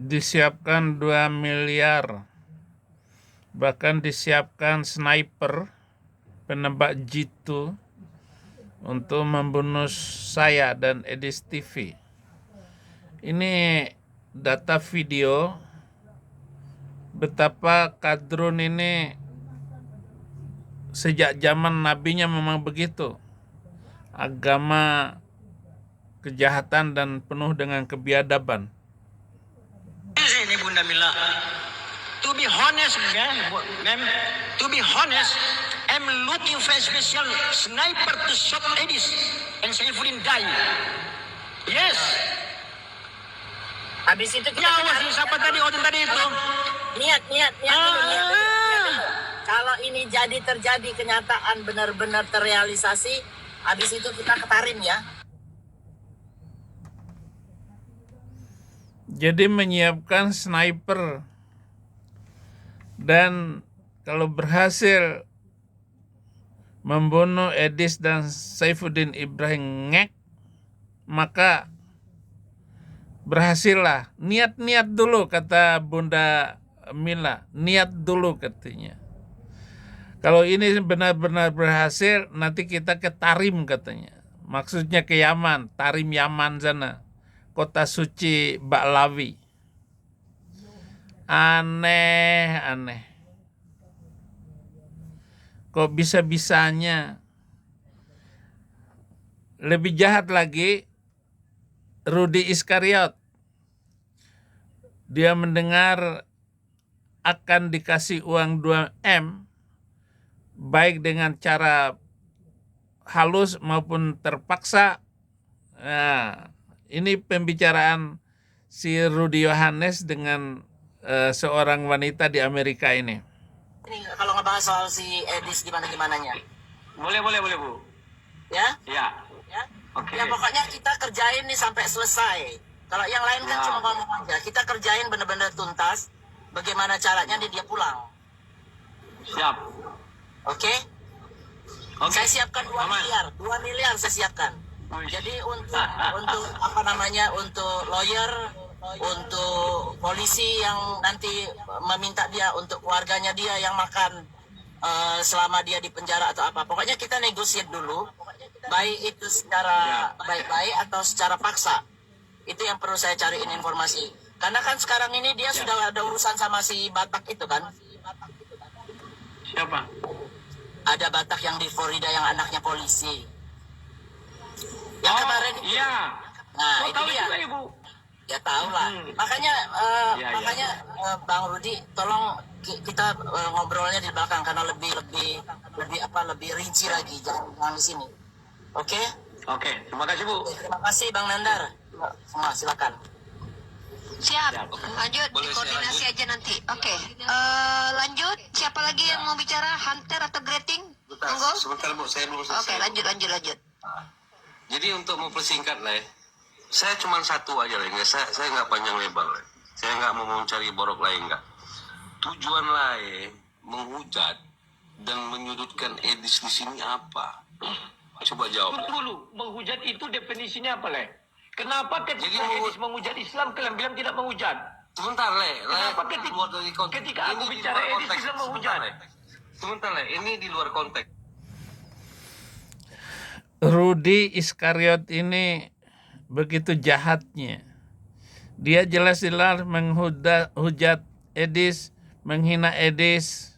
disiapkan 2 miliar. Bahkan disiapkan sniper, penembak jitu untuk membunuh saya dan Edis TV. Ini data video betapa kadrun ini sejak zaman nabinya memang begitu. Agama kejahatan dan penuh dengan kebiadaban. Ini Bunda Mila. To be honest, ma'am, to be honest, I'm looking for a special sniper to shot Edis and Saifuddin die. Yes. Habis itu kita Ya, siapa tadi orang tadi itu? niat dulu. Kalau ini terjadi kenyataan benar-benar terrealisasi, habis itu kita ketarin ya. Jadi menyiapkan sniper, dan kalau berhasil membunuh Edis dan Saifuddin Ibrahim Ngek, maka berhasillah. Niat dulu, kata Bunda Mila. Niat dulu katanya. Kalau ini benar-benar berhasil, nanti kita ke Tarim katanya. Maksudnya ke Yaman, Tarim Yaman sana. Kota suci Ba'lawi. Aneh. Kok bisa-bisanya? Lebih jahat lagi, Rudi Iskariot. Dia mendengar akan dikasih uang 2M, baik dengan cara halus maupun terpaksa. Nah, ini pembicaraan si Rudi Yohanes dengan seorang wanita di Amerika ini. Ini kalau ngebahas soal si Edis gimana-gimananya. Boleh, Bu. Ya? Ya. Ya? Oke. Ya pokoknya kita kerjain nih sampai selesai. Kalau yang lain kan Ya. cuma ngomong aja. Kita kerjain benar-benar tuntas. Bagaimana caranya dia pulang. Siap. Oke? Oke. Saya siapkan 2 Aman. miliar. 2 miliar saya siapkan. Wih. Jadi untuk apa namanya, untuk lawyer, untuk polisi yang nanti meminta dia, untuk keluarganya dia yang makan selama dia di penjara atau apa. Pokoknya kita negosiasi dulu, baik itu secara baik-baik atau secara paksa. Itu yang perlu saya cariin informasi. Karena kan sekarang ini dia sudah ada urusan sama si Batak itu kan. Siapa? Ada Batak yang di Florida yang anaknya polisi. Yang kemarin itu. Iya. Nah, Kok itu tahu dia. juga, Ibu? Ya tahu lah. Makanya Bang Rudi, tolong kita ngobrolnya di belakang karena lebih rinci lagi, jangan di sini. Oke? Oke, terima kasih, Bu. Terima kasih Bang Nandar. Semua silakan. Siap, lanjut, koordinasi aja nanti. Oke, lanjut. Siapa lagi yang mau bicara? Hunter atau Greting? Monggo. Sebentar Bu, saya belum selesai. Oke, lanjut. Jadi untuk mempersingkat lah, saya cuma satu aja lah, saya nggak panjang lebar lah. Saya nggak mau mencari borok lain nggak. Tujuan lah menghujat dan menyudutkan Edis di sini apa? Coba jawab. Dulu, menghujat itu definisinya apa, Le? Kenapa ketika Edis menghujat Islam, kalian bilang tidak menghujat? Sebentar Le, Kenapa ketika aku bicara Edis bisa menghujat? Sebentar Le, ini di luar konteks. Rudi Iskariot ini begitu jahatnya. Dia jelas-jelas menghujat Edis, menghina Edis.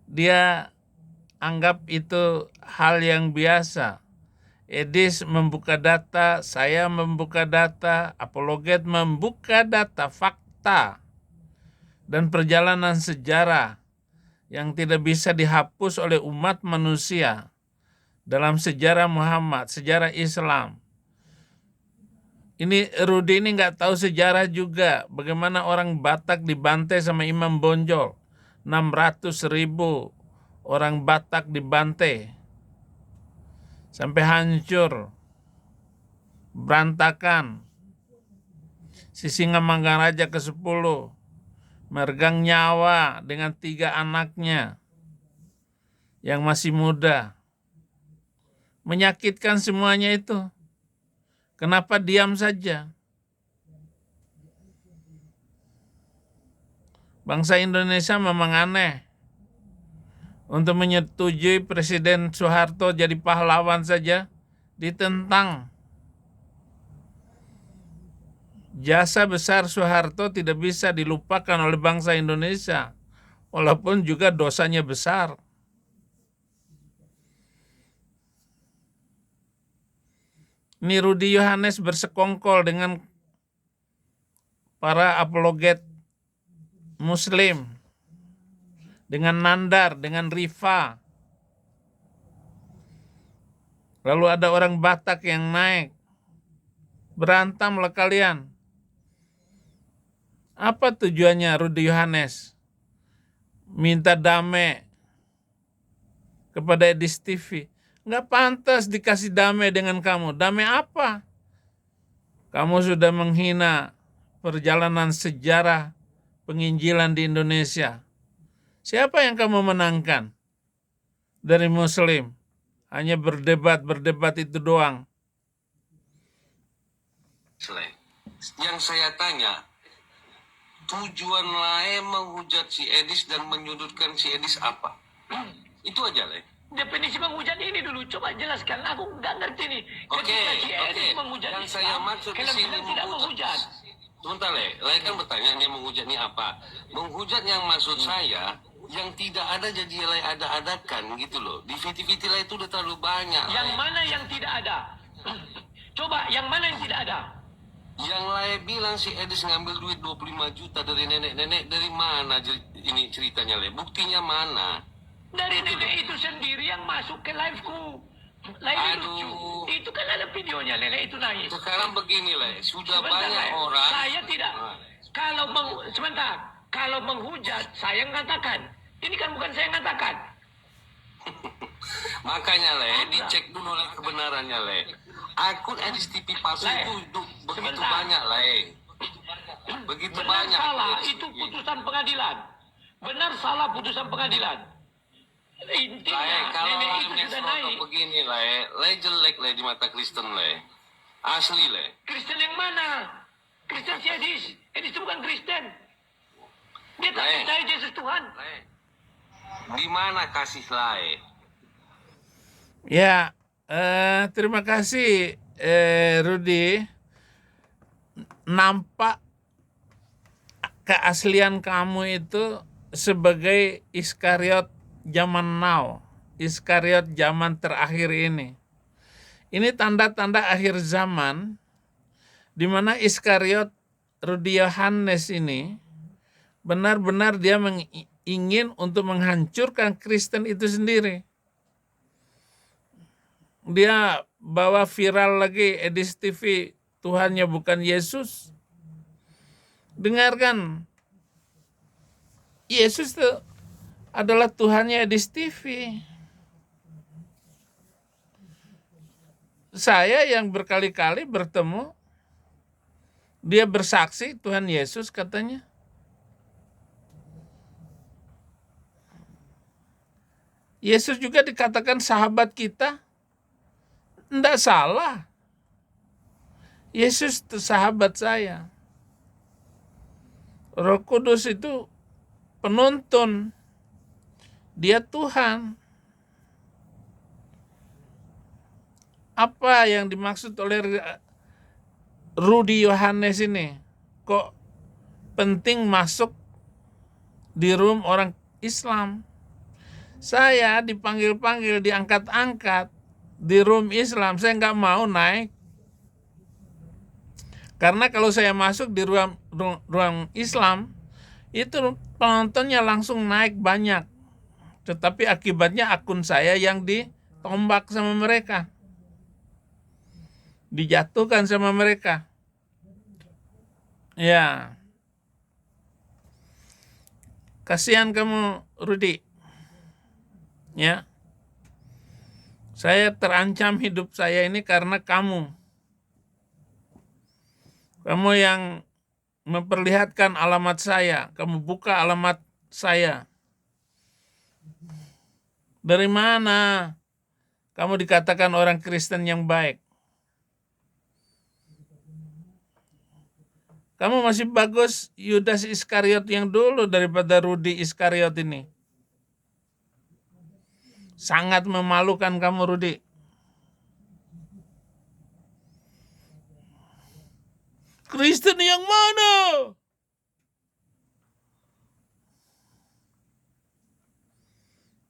Dia anggap itu hal yang biasa. Edis membuka data, saya membuka data, apologet membuka data, fakta, dan perjalanan sejarah yang tidak bisa dihapus oleh umat manusia dalam sejarah Muhammad, sejarah Islam. Ini Rudi ini nggak tahu sejarah juga. Bagaimana orang Batak dibantai sama Imam Bonjol. 600.000 orang Batak dibantai. Sampai hancur. Berantakan. Sisingamangaraja ke-10. Meregang nyawa dengan 3 anaknya yang masih muda. Menyakitkan semuanya itu. Kenapa diam saja? Bangsa Indonesia memang aneh. Untuk menyetujui Presiden Soeharto jadi pahlawan saja ditentang. Jasa besar Soeharto tidak bisa dilupakan oleh bangsa Indonesia, walaupun juga dosanya besar. Ini Rudi Yohanes bersekongkol dengan para apologet Muslim, dengan Nandar, dengan Rifa. Lalu ada orang Batak yang naik. Berantamlah kalian. Apa tujuannya Rudi Yohanes? Minta damai kepada Edis TV. Nggak pantas dikasih damai dengan kamu. Damai apa? Kamu sudah menghina perjalanan sejarah penginjilan di Indonesia. Siapa yang kamu menangkan dari Muslim? Hanya berdebat itu doang. Yang saya tanya, tujuan Lae menghujat si Edis dan menyudutkan si Edis apa? Itu aja, Le. Definisi menghujat ini dulu, coba jelaskan. Aku nggak ngerti nih. Ketika si Edis menghujat Yang saya Islam, maksud di kalian sini bilang tidak menghujat. Sebentar, Le. Le kan bertanya ini menghujat ini apa? Menghujat yang maksud saya, yang tidak ada jadi Le ada-adakan gitu loh. Di VT-VT Le itu udah terlalu banyak. Yang Le. mana yang tidak ada? Coba, yang mana yang tidak ada? Yang Le bilang si Edis ngambil duit 25 juta dari nenek-nenek, dari mana ini ceritanya, Le? Buktinya mana? Dari nenek itu sendiri yang masuk ke live-ku. Live lucu. Itu kan ada videonya, nenek itu nangis. Sekarang begini, Le. Sudah Sebentar, banyak Le. orang. Saya tidak. Sebentar. Kalau menghujat, saya yang katakan. Ini kan bukan saya yang katakan. Makanya, Le, dicek dulu Le kebenarannya, Le. Akun Edis TV palsu Le, itu begitu sebentar. banyak, Le. Begitu Benar banyak. salah, Edis itu TV. putusan pengadilan. Benar salah putusan pengadilan. Le, Intinya, kalau nenek Le itu sudah Nesroto naik. begini, Le jelek, Le, di mata Kristen, Le. Asli, Le. Kristen yang mana? Kristen si Edis. Edis itu bukan Kristen. Dia tak Le. percaya Yesus Tuhan. Le. Di mana kasih Le? Ya, terima kasih Rudi. Nampak keaslian kamu itu sebagai Iskariot zaman now, Iskariot zaman terakhir ini. Ini tanda-tanda akhir zaman di mana Iskariot Rudi Yohanes ini benar-benar dia ingin untuk menghancurkan Kristen itu sendiri. Dia bawa viral lagi Edis TV, Tuhannya bukan Yesus. Dengarkan, Yesus itu adalah Tuhannya Edis TV. Saya yang berkali-kali bertemu, dia bersaksi Tuhan Yesus katanya. Yesus juga dikatakan sahabat kita. Tidak salah. Yesus itu sahabat saya. Roh Kudus itu penuntun. Dia Tuhan. Apa yang dimaksud oleh Rudi Yohanes ini? Kok penting masuk di room orang Islam? Saya dipanggil-panggil, diangkat-angkat di room Islam. Saya nggak mau naik. Karena kalau saya masuk di ruang Islam, itu penontonnya langsung naik banyak. Tetapi akibatnya akun saya yang ditombak sama mereka. Dijatuhkan sama mereka. Ya. Kasihan kamu, Rudi. Ya. Saya terancam hidup saya ini karena kamu. Kamu yang memperlihatkan alamat saya. Kamu buka alamat saya. Dari mana kamu dikatakan orang Kristen yang baik? Kamu masih bagus Yudas Iskariot yang dulu daripada Rudi Iskariot ini. Sangat memalukan kamu, Rudi. Kristen yang mana?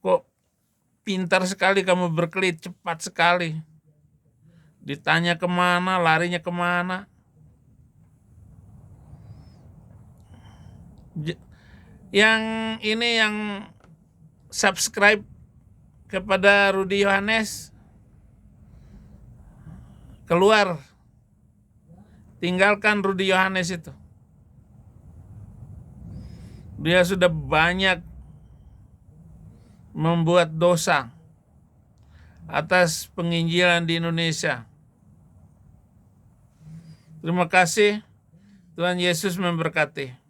Kok pintar sekali kamu berkelit, cepat sekali. Ditanya kemana, larinya kemana. Yang ini yang subscribe kepada Rudi Yohanes, keluar. Tinggalkan Rudi Yohanes itu. Dia sudah banyak membuat dosa atas penginjilan di Indonesia. Terima kasih. Tuhan Yesus memberkati.